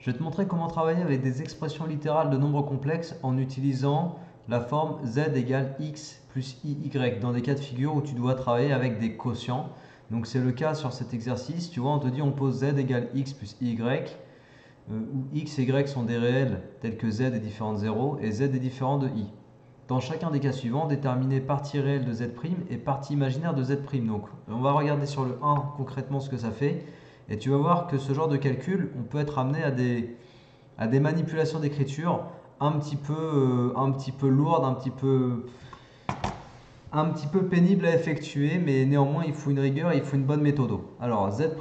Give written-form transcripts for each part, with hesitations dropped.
Je vais te montrer comment travailler avec des expressions littérales de nombres complexes en utilisant la forme z égale x plus iy dans des cas de figure où tu dois travailler avec des quotients. Donc c'est le cas sur cet exercice. Tu vois, on te dit on pose z égale x plus iy, où x et y sont des réels tels que z est différent de 0 et z est différent de i. Dans chacun des cas suivants, déterminer partie réelle de z' et partie imaginaire de z'. Donc on va regarder sur le 1 concrètement ce que ça fait. Et tu vas voir que ce genre de calcul, on peut être amené à des manipulations d'écriture un petit peu lourdes, un petit peu pénibles à effectuer, mais néanmoins il faut une rigueur et il faut une bonne méthode. Alors z'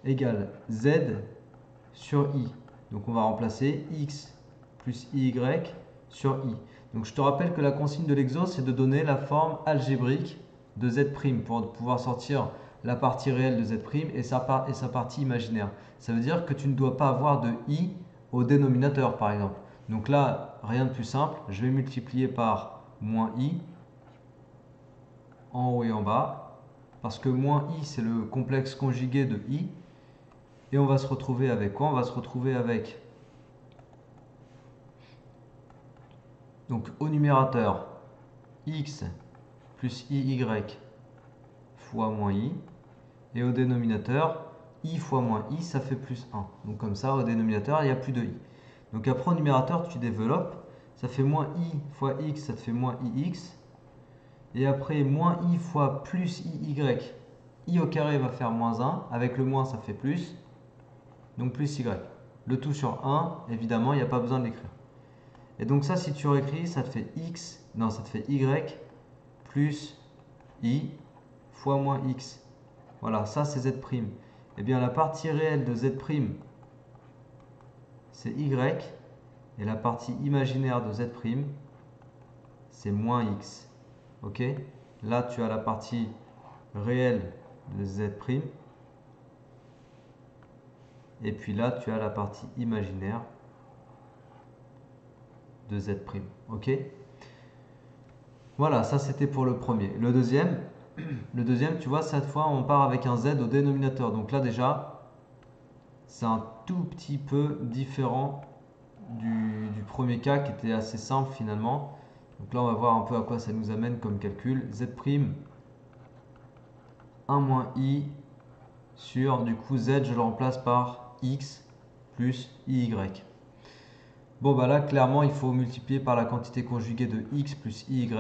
égale z sur i. Donc on va remplacer x plus iy sur i. Donc je te rappelle que la consigne de l'exo, c'est de donner la forme algébrique de z' pour pouvoir sortir la partie réelle de z' et sa partie imaginaire. Ça veut dire que tu ne dois pas avoir de i au dénominateur par exemple. Donc là, rien de plus simple, je vais multiplier par moins i en haut et en bas, parce que moins i c'est le complexe conjugué de i, et on va se retrouver avec quoi? On va se retrouver avec, donc au numérateur, x plus iy fois moins i, et au dénominateur, i fois moins i, ça fait plus 1. Donc comme ça, au dénominateur, il n'y a plus de i. Donc après, au numérateur, tu développes, ça fait moins i fois x, ça te fait moins ix. Et après, moins i fois plus iy, i au carré va faire moins 1. Avec le moins, ça fait plus. Donc plus y. Le tout sur 1, évidemment, il n'y a pas besoin de l'écrire. Et donc ça, si tu réécris, ça te fait x, non, ça te fait y plus i fois moins x. Voilà, ça c'est z'. Eh bien, la partie réelle de z', c'est y, et la partie imaginaire de z', c'est moins x. Ok? Là, tu as la partie réelle de z', et puis là, tu as la partie imaginaire de z'. Ok? Voilà, ça c'était pour le premier. Le deuxième, tu vois, cette fois, on part avec un z au dénominateur. Donc là, déjà, c'est un tout petit peu différent du premier cas qui était assez simple finalement. Donc là, on va voir un peu à quoi ça nous amène comme calcul. Z', 1 moins i sur, du coup, z, je le remplace par x plus iy. Bon, bah là, clairement, il faut multiplier par la quantité conjuguée de x plus iy.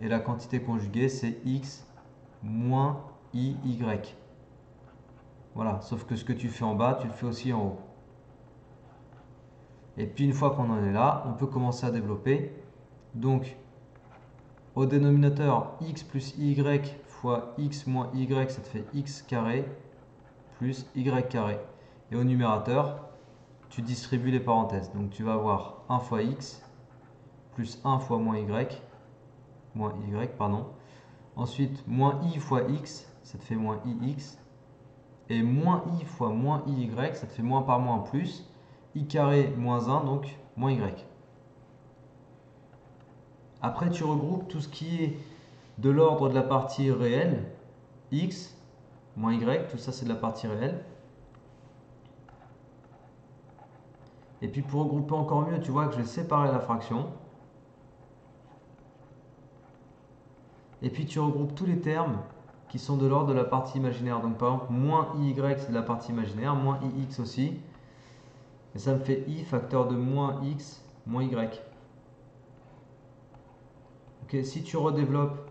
Et la quantité conjuguée, c'est x moins iy. Voilà, sauf que ce que tu fais en bas, tu le fais aussi en haut. Et puis, une fois qu'on en est là, on peut commencer à développer. Donc, au dénominateur, x plus y fois x moins y, ça te fait x carré plus y carré. Et au numérateur, tu distribues les parenthèses. Donc tu vas avoir 1 fois x plus 1 fois moins y, pardon. Ensuite, moins i fois x, ça te fait moins ix. Et moins i fois moins iy, ça te fait moins par moins plus. I carré moins 1, donc moins y. Après, tu regroupes tout ce qui est de l'ordre de la partie réelle, x, moins y, tout ça c'est de la partie réelle. Et puis pour regrouper encore mieux, tu vois que je vais séparer la fraction. Et puis tu regroupes tous les termes qui sont de l'ordre de la partie imaginaire. Donc par exemple, moins iy c'est de la partie imaginaire, moins ix aussi. Et ça me fait i facteur de moins x moins y. Ok, si tu redéveloppes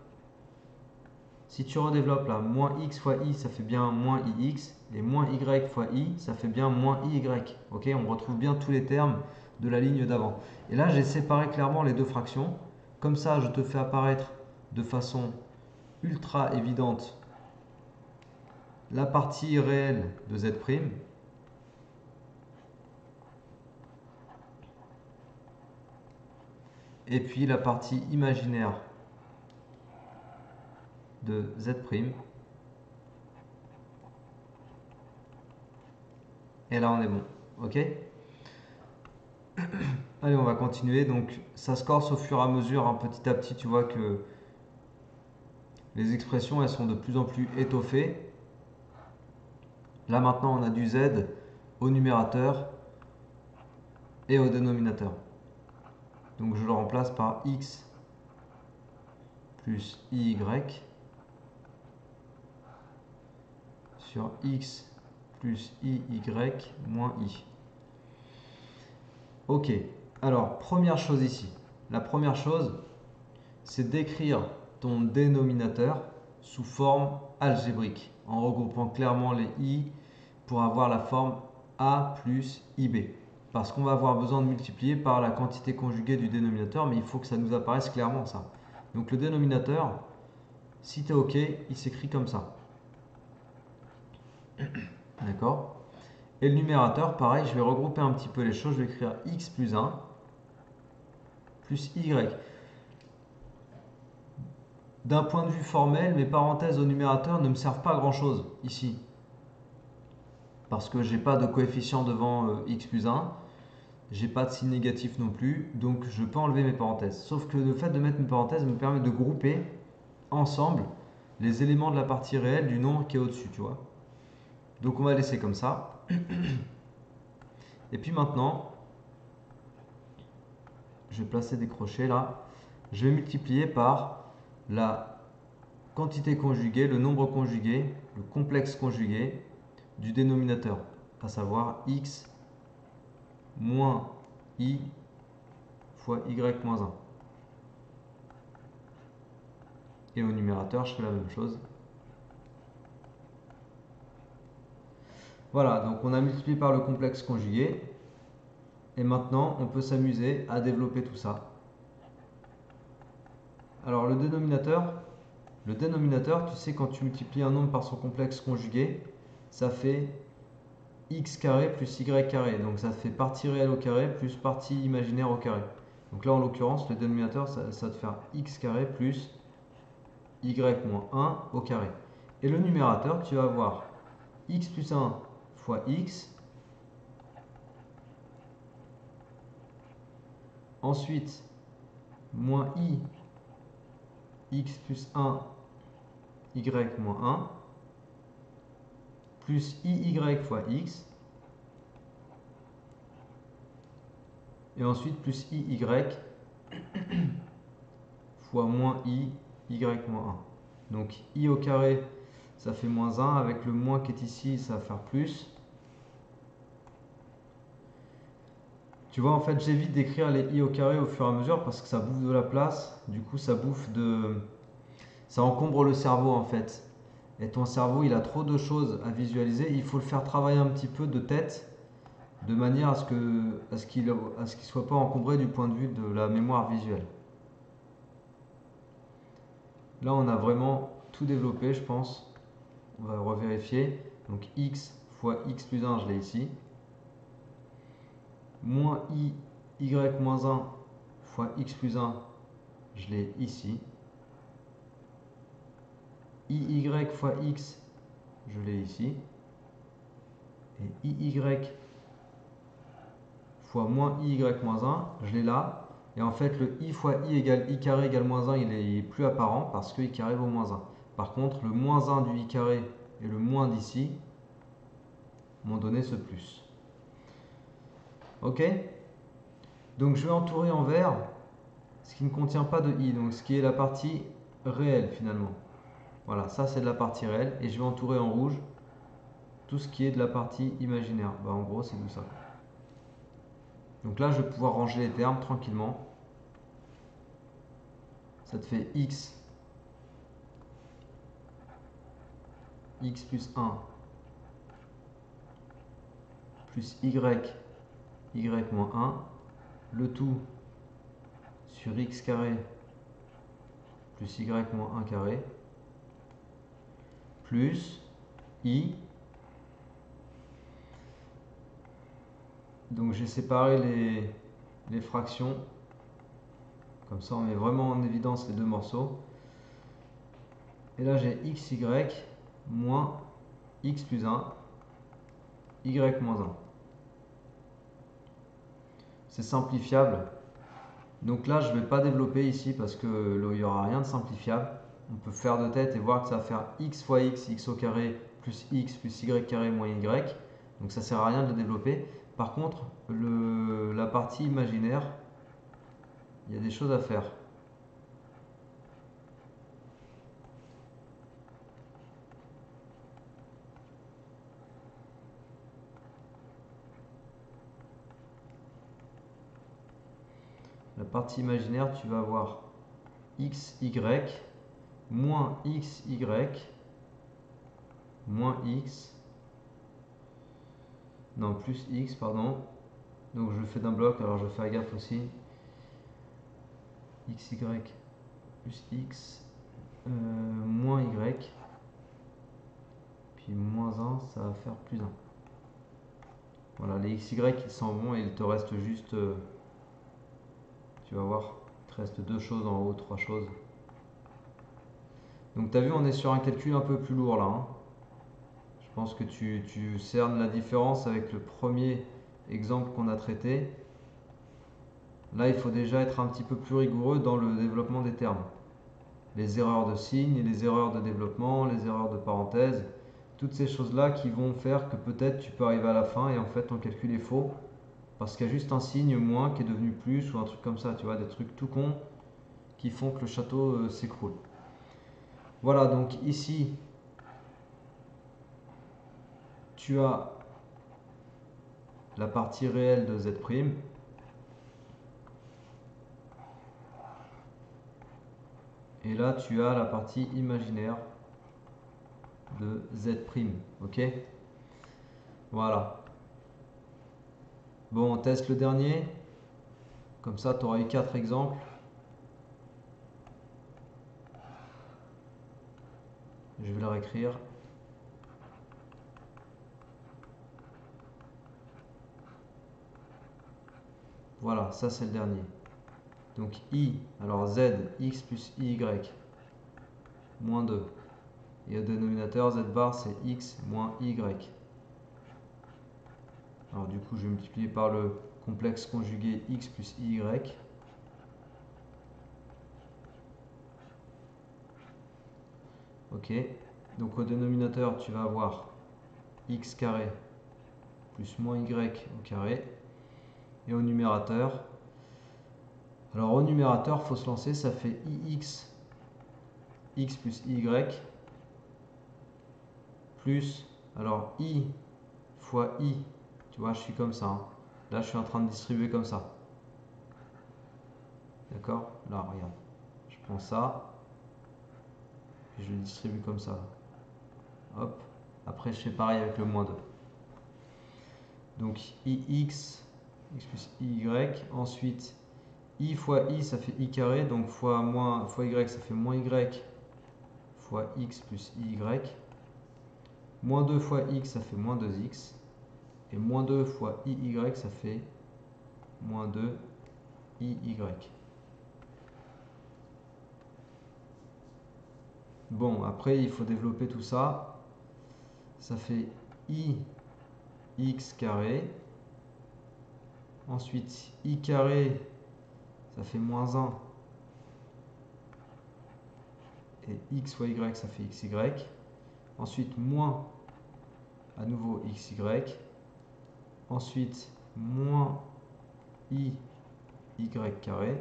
là, moins x fois i, ça fait bien moins ix. Et moins y fois i, ça fait bien moins iy. Ok, on retrouve bien tous les termes de la ligne d'avant. Et là, j'ai séparé clairement les deux fractions. Comme ça, je te fais apparaître de façon ultra évidente la partie réelle de z'. Et puis la partie imaginaire de z'. Et là, on est bon. Ok? Allez, on va continuer. Donc, ça se corse au fur et à mesure, hein, petit à petit. Tu vois que les expressions, elles sont de plus en plus étoffées. Là, maintenant, on a du z au numérateur. et au dénominateur. Donc je le remplace par x plus iy sur x plus iy moins i. Ok, alors première chose ici. La première chose, c'est d'écrire ton dénominateur sous forme algébrique, en regroupant clairement les i pour avoir la forme a plus ib. Parce qu'on va avoir besoin de multiplier par la quantité conjuguée du dénominateur, mais il faut que ça nous apparaisse clairement ça. Donc le dénominateur, si tu es OK, il s'écrit comme ça. D'accord? Et le numérateur, pareil, je vais regrouper un petit peu les choses. Je vais écrire x plus 1 plus y. D'un point de vue formel, mes parenthèses au numérateur ne me servent pas à grand chose ici. Parce que j'ai pas de coefficient devant x plus 1. J'ai pas de signe négatif non plus. Donc je peux enlever mes parenthèses. Sauf que le fait de mettre mes parenthèses me permet de grouper ensemble les éléments de la partie réelle du nombre qui est au-dessus, tu vois. Donc on va laisser comme ça. Et puis maintenant, je vais placer des crochets là. Je vais multiplier par la quantité conjuguée, le nombre conjugué, le complexe conjugué du dénominateur, à savoir x moins i fois y moins 1. Et au numérateur, je fais la même chose. Voilà, donc on a multiplié par le complexe conjugué. Et maintenant, on peut s'amuser à développer tout ça. Alors le dénominateur, tu sais, quand tu multiplies un nombre par son complexe conjugué, ça fait x carré plus y carré. Donc ça fait partie réelle au carré plus partie imaginaire au carré. Donc là, en l'occurrence, le dénominateur, ça va te faire x carré plus y moins 1 au carré. Et le numérateur, tu vas avoir x plus 1 fois x. Ensuite, moins i, x plus 1, y moins 1, plus iy fois x. Et ensuite, plus iy fois moins i, y moins 1. Donc i au carré, ça fait moins 1. Avec le moins qui est ici, ça va faire plus. Tu vois, en fait, j'évite d'écrire les i au carré au fur et à mesure parce que ça bouffe de la place. Du coup, ça encombre le cerveau, en fait. Et ton cerveau, il a trop de choses à visualiser. Il faut le faire travailler un petit peu de tête, de manière à ce qu'il ne soit pas encombré du point de vue de la mémoire visuelle. Là, on a vraiment tout développé, je pense. On va revérifier. Donc x fois x plus 1, je l'ai ici. Moins i, y moins 1 fois x plus 1, je l'ai ici. iy fois x, je l'ai ici. Et iy fois moins iy moins 1, je l'ai là. Et en fait, le i fois i égale i carré égale moins 1, il est plus apparent parce que i carré vaut moins 1. Par contre, le moins 1 du i carré et le moins d'ici m'ont donné ce plus. Ok? Donc je vais entourer en vert ce qui ne contient pas de i, donc ce qui est la partie réelle finalement. Voilà, ça c'est de la partie réelle. Et je vais entourer en rouge tout ce qui est de la partie imaginaire. Bah, en gros, c'est tout ça. Donc là, je vais pouvoir ranger les termes tranquillement. Ça te fait x plus 1 plus y moins 1, le tout sur x carré plus y moins 1 carré, plus i. Donc j'ai séparé les fractions, comme ça on met vraiment en évidence les deux morceaux. Et là j'ai xy moins x plus 1, y moins 1. C'est simplifiable. Donc là je ne vais pas développer ici parce qu'il n'y aura rien de simplifiable. On peut faire de tête et voir que ça va faire x fois x, x au carré, plus y carré moins y. Donc ça ne sert à rien de le développer. Par contre, la partie imaginaire, il y a des choses à faire. La partie imaginaire, tu vas avoir xy moins xy moins x, non, plus x, pardon. Donc je le fais d'un bloc, alors je vais faire gaffe aussi. Xy plus x moins y, puis moins 1, ça va faire plus 1. Voilà, les xy ils s'en vont et il te reste juste, tu vas voir, il te reste deux choses en haut, trois choses. Donc tu as vu, on est sur un calcul un peu plus lourd là, hein. Je pense que tu cernes la différence avec le premier exemple qu'on a traité. Là, il faut déjà être un petit peu plus rigoureux dans le développement des termes. Les erreurs de signes, les erreurs de développement, les erreurs de parenthèse, toutes ces choses-là qui vont faire que peut-être tu peux arriver à la fin et en fait ton calcul est faux parce qu'il y a juste un signe moins qui est devenu plus ou un truc comme ça, tu vois, des trucs tout cons qui font que le château s'écroule. Voilà, donc ici, tu as la partie réelle de z'. Et là, tu as la partie imaginaire de z'. Ok? Voilà. Bon, on teste le dernier. Comme ça, tu auras eu 4 exemples. Je vais le réécrire. Voilà, ça c'est le dernier. Donc i, alors z, x plus y, moins 2. Et au dénominateur, z bar, c'est x moins y. Alors du coup, je vais multiplier par le complexe conjugué x plus y. Ok, donc au dénominateur, tu vas avoir x carré plus moins y au carré. Et au numérateur, alors au numérateur, il faut se lancer, ça fait ix, x plus y, plus, alors i fois i, tu vois, je suis comme ça, hein. Là, je suis en train de distribuer comme ça. D'accord? Là, regarde. Je prends ça, puis je le distribue comme ça. Hop. Après, je fais pareil avec le moins 2. Donc, ix, x plus y. Ensuite, i fois i, ça fait i carré. Donc, fois y, ça fait moins y fois x plus y. Moins 2 fois x, ça fait moins 2x. Et moins 2 fois iy, ça fait moins 2 iy. Bon, après, il faut développer tout ça. Ça fait ix carré. Ensuite, i carré, ça fait moins 1. Et x fois y, ça fait xy. Ensuite, moins, à nouveau, xy. Ensuite, moins y carré.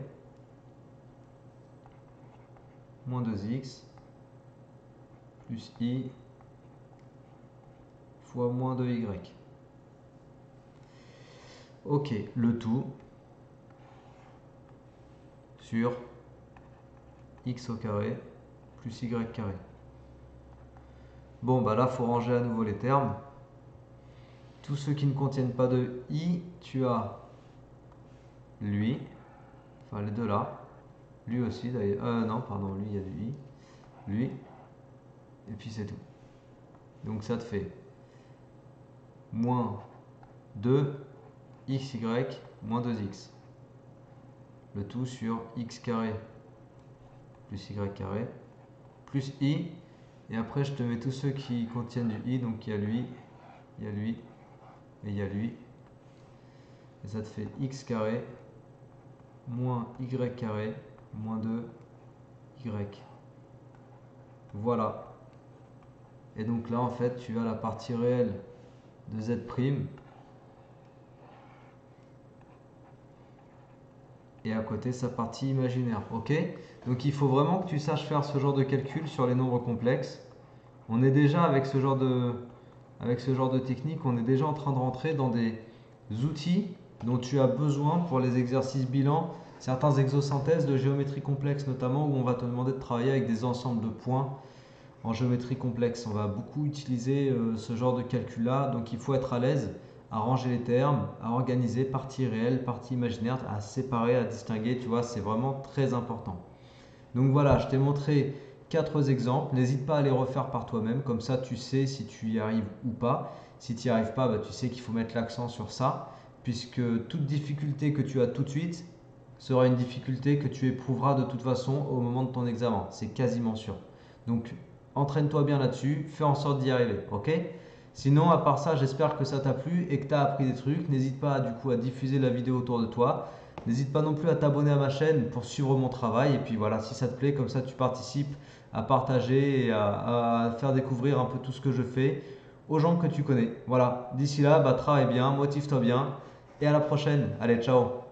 Moins 2x. Plus i fois moins 2y. Ok, le tout sur x au carré plus y carré. Bon, bah là, il faut ranger à nouveau les termes. Tous ceux qui ne contiennent pas de i, tu as lui, enfin les deux là, lui aussi d'ailleurs, non, pardon, lui, il y a du i, lui, et puis c'est tout. Donc ça te fait moins 2 xy moins 2x. Le tout sur x carré plus y carré plus i. Et après, je te mets tous ceux qui contiennent du i. Donc il y a lui, il y a lui et il y a lui. Et ça te fait x carré moins y carré moins 2y. Voilà. Et donc là, en fait, tu as la partie réelle de z'. et à côté sa partie imaginaire. Ok? Donc il faut vraiment que tu saches faire ce genre de calcul sur les nombres complexes. On est déjà avec ce genre de technique, on est déjà en train de rentrer dans des outils dont tu as besoin pour les exercices bilan, certains exosynthèses de géométrie complexe notamment, où on va te demander de travailler avec des ensembles de points en géométrie complexe. On va beaucoup utiliser ce genre de calcul-là, donc il faut être à l'aise à ranger les termes, à organiser partie réelle, partie imaginaire, à séparer, à distinguer, tu vois, c'est vraiment très important. Donc voilà, je t'ai montré 4 exemples. N'hésite pas à les refaire par toi-même, comme ça tu sais si tu y arrives ou pas. Si tu n'y arrives pas, bah, tu sais qu'il faut mettre l'accent sur ça, puisque toute difficulté que tu as tout de suite sera une difficulté que tu éprouveras de toute façon au moment de ton examen. C'est quasiment sûr. Donc entraîne-toi bien là-dessus, fais en sorte d'y arriver, ok? Sinon, à part ça, j'espère que ça t'a plu et que tu as appris des trucs. N'hésite pas du coup à diffuser la vidéo autour de toi. N'hésite pas non plus à t'abonner à ma chaîne pour suivre mon travail. Et puis voilà, si ça te plaît, comme ça tu participes à partager et à faire découvrir un peu tout ce que je fais aux gens que tu connais. Voilà, d'ici là, bah, travaille bien, motive-toi bien et à la prochaine. Allez, ciao!